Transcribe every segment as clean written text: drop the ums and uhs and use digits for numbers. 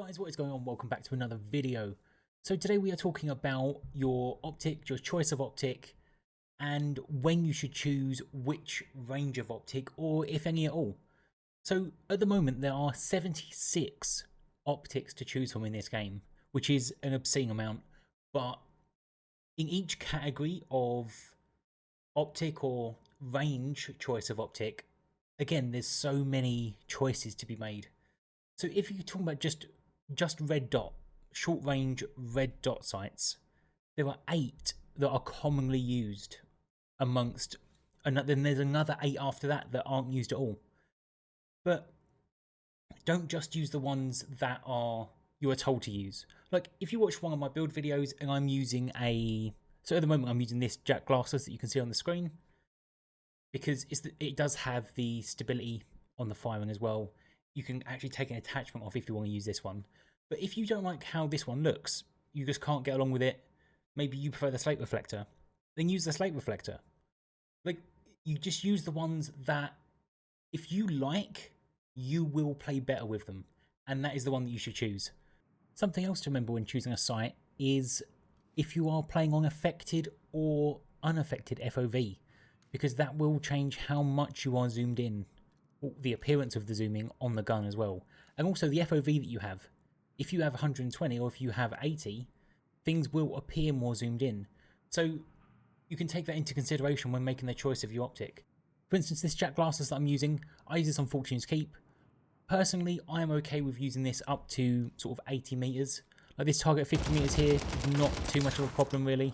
Guys, what is going on? Welcome back to another video. So today we are talking about your optic, your choice of optic, and when you should choose which range of optic, or if any at all. So at the moment there are 76 optics to choose from in this game, which is an obscene amount, but in each category of optic or range choice of optic, again, there's so many choices to be made. So if you're talking about just red dot, short range red dot sights, there are 8 that are commonly used amongst, and then there's another 8 after that aren't used at all. But don't just use the ones that you are told to use. Like if you watch one of my build videos and I'm using so at the moment I'm using this jack glasses that you can see on the screen, because it does have the stability on the firing as well. You can actually take an attachment off if you want to use this one. But if you don't like how this one looks, you just can't get along with it, maybe you prefer the slate reflector, then use the slate reflector. Like, you just use the ones that, if you like, you will play better with them. And that is the one that you should choose. Something else to remember when choosing a sight is if you are playing on affected or unaffected FOV, because that will change how much you are zoomed in, the appearance of the zooming on the gun as well, and also the FOV that you have. If you have 120 or if you have 80, things will appear more zoomed in. So you can take that into consideration when making the choice of your optic. For instance, this jack glasses that I'm using, I use this on Fortune's Keep. Personally, I am okay with using this up to sort of 80 meters. Like this target 50 meters here, not too much of a problem really.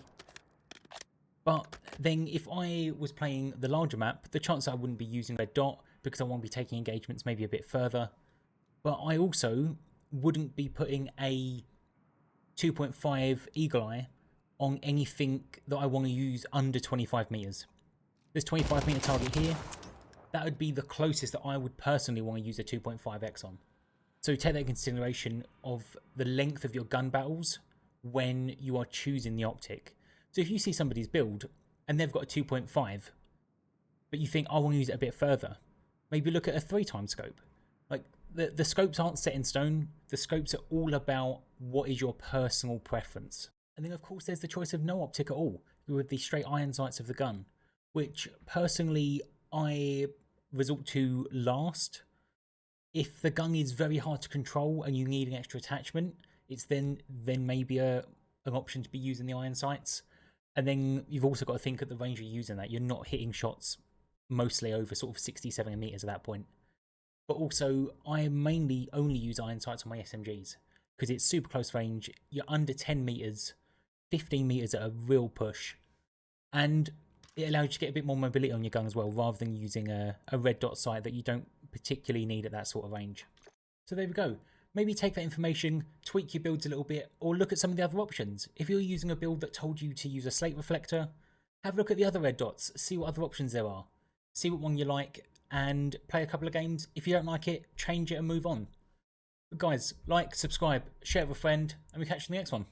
But then if I was playing the larger map, the chances I wouldn't be using red dot because I want to be taking engagements maybe a bit further. But I also wouldn't be putting a 2.5 eagle eye on anything that I want to use under 25 meters. This 25 meter target here, that would be the closest that I would personally want to use a 2.5x on. So take that in consideration of the length of your gun battles when you are choosing the optic. So if you see somebody's build and they've got a 2.5, but you think I want to use it a bit further, maybe look at a 3x scope. Like the scopes aren't set in stone. The scopes are all about what is your personal preference. And then of course there's the choice of no optic at all, with the straight iron sights of the gun, which personally I resort to last. If the gun is very hard to control and you need an extra attachment, it's then maybe an option to be using the iron sights. And then you've also got to think at the range you're using that. You're not hitting shots mostly over sort of 60-70 meters at that point. But also, I mainly only use iron sights on my SMGs because it's super close range. You're under 10 meters, 15 meters at a real push, and it allows you to get a bit more mobility on your gun as well, rather than using a red dot sight that you don't particularly need at that sort of range. So there we go. Maybe take that information, tweak your builds a little bit, or look at some of the other options. If you're using a build that told you to use a slate reflector, have a look at the other red dots, see what other options there are, see what one you like, and play a couple of games. If you don't like it, change it and move on. But guys, like, subscribe, share it with a friend, and we'll catch you in the next one.